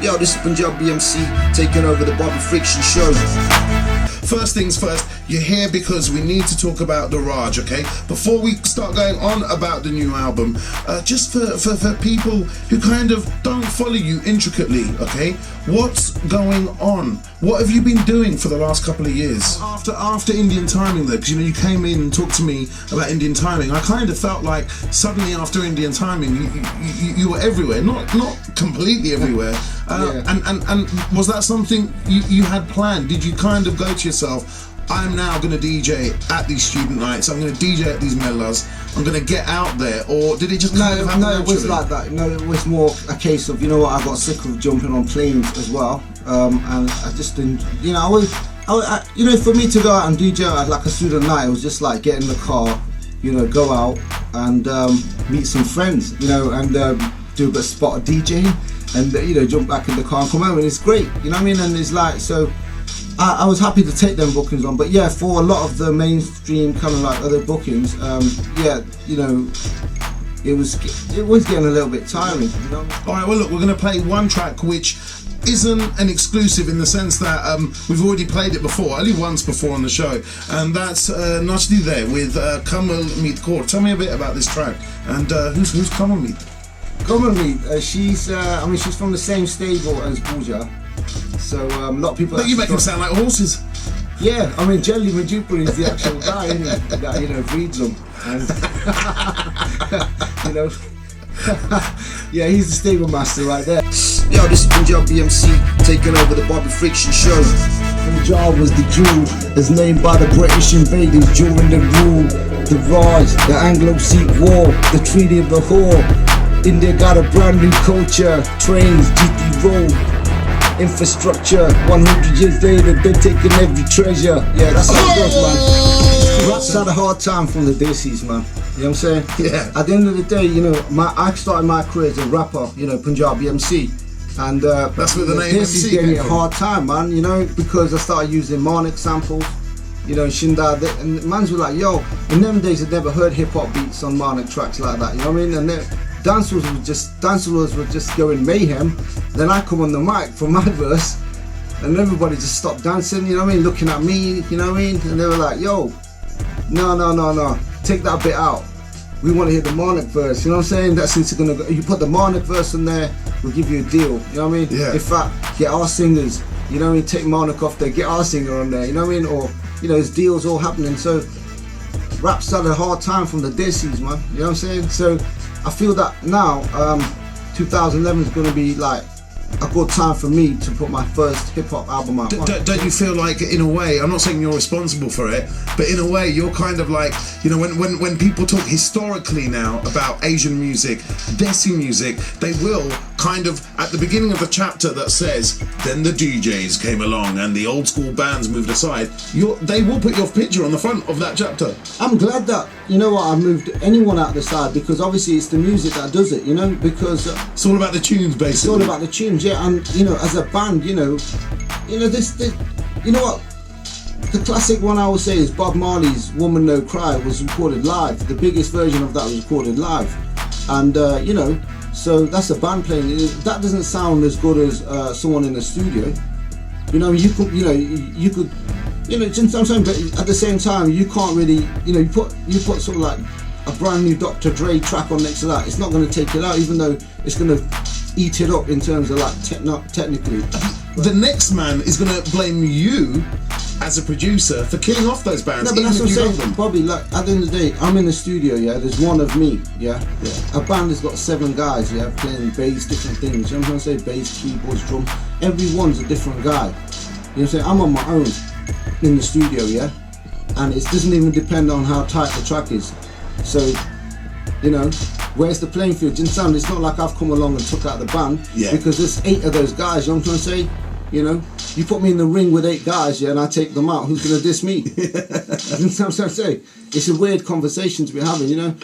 Yo, this is Panjabi MC taking over the Bobby Friction show. First things first, you're here because we need to talk about the Raj, okay? Before we start going on about the new album, just for people who kind of don't follow you intricately, okay? What's going on? What have you been doing for the last couple of years? After Indian Timing though, because you know you came in and talked to me about Indian Timing, I kind of felt like suddenly after Indian Timing you were everywhere, not completely everywhere. Yeah. And was that something you had planned? Did you kind of go to yourself, I'm now going to DJ at these student nights, I'm going to DJ at these mellas, I'm going to get out there, or did it just kind of happen No, it naturally? was like that. No, it was more a case of, you know what, I got sick of jumping on planes as well, and I just didn't, you know, I you know, for me to go out and DJ at like a student night, it was just like get in the car, you know, go out and meet some friends, you know, and do a bit of spot of DJing, and you know, jump back in the car and come home, and it's great, you know what I mean? And it's like, so I was happy to take them bookings on, but yeah, for a lot of the mainstream kind of like other bookings, yeah, you know, it was getting a little bit tiring, you know. All right, well look, we're going to play one track which isn't an exclusive in the sense that we've already played it before, only once before on the show, and that's Nachdi there with Kamal Meet Kaur. Tell me a bit about this track, and who's Kamal Meet? Kamal Meet, she's I mean, she's from the same stable as Pooja, so a lot of people. But you make them sound like horses. Yeah, I mean, Jelly Majupuri is the actual guy, isn't he, that, you know, breeds them, and you know, yeah, he's the stable master right there. Yo, this is Panjabi MC taking over the Bobby Friction show. Punjab was the jewel, as named by the British invaders during the rule. The Raj, the Anglo-Sikh War, the Treaty of Lahore. India got a brand new culture, trains, GT road, infrastructure. 100 years later, they're taking every treasure. Yeah, that's how it goes, man. Raps had a hard time from the Desis, man. You know what I'm saying? Yeah. At the end of the day, you know, I started my career as a rapper, you know, Panjabi MC. And that's where the name MC MC gave me came a from. hard time, man, you know, because I started using Marnik samples, you know, Shinda, and the mans were like, yo, in them days I'd never heard hip-hop beats on Marnik tracks like that, you know what I mean? And dancers were just going mayhem. Then I come on the mic for my verse, and everybody just stopped dancing, you know what I mean, looking at me, you know what I mean? And they were like, yo, no, take that bit out. We want to hear the Marnik verse, you know what I'm saying? That's since you're gonna go, you put the Marnik verse in there, we'll give you a deal, you know what I mean? Yeah. In fact, get our singers, you know what I mean? Take Marnik off there, get our singer on there, you know what I mean? Or, you know, there's deals all happening. So, rap's had a hard time from the Desis, man, you know what I'm saying? So, I feel that now, 2011 is gonna be like a good time for me to put my first hip-hop album out. Don't you feel like, in a way, I'm not saying you're responsible for it, but in a way you're kind of like, you know, when people talk historically now about Asian music, Desi music, they will kind of, at the beginning of the chapter that says, then the DJs came along and the old school bands moved aside, they will put your picture on the front of that chapter. I'm glad that, you know what, I moved anyone out the side, because obviously it's the music that does it, you know, because It's all about the tunes, basically. it's all about the tunes, yeah, and you know, as a band, you know this, you know what, the classic one I would say is Bob Marley's Woman No Cry was recorded live. The biggest version of that was recorded live, and you know, so that's a band playing. That doesn't sound as good as someone in the studio. You know, you could, you know, just I'm saying, but at the same time, you can't really, you know, you put sort of like a brand new Dr. Dre track on next to that. It's not going to take it out, even though it's going to eat it up in terms of like technically. The next man is going to blame you as a producer for killing off those bands. No, but that's even what if you I'm love saying, them. Bobby. Like at the end of the day, I'm in the studio. Yeah, there's one of me. Yeah. A band has got 7 guys. Yeah, playing bass, different things. You know what I'm trying to say? Bass, keyboards, drum. Everyone's a different guy. You know what I'm saying? I'm on my own in the studio. Yeah, and it doesn't even depend on how tight the track is. So, you know, where's the playing field? You understand? It's not like I've come along and took out the band, because there's 8 of those guys. You know what I'm trying to say? You know, you put me in the ring with 8 guys, yeah, and I take them out. Who's gonna diss me? You know what I'm trying to say? It's a weird conversation to be having, you know.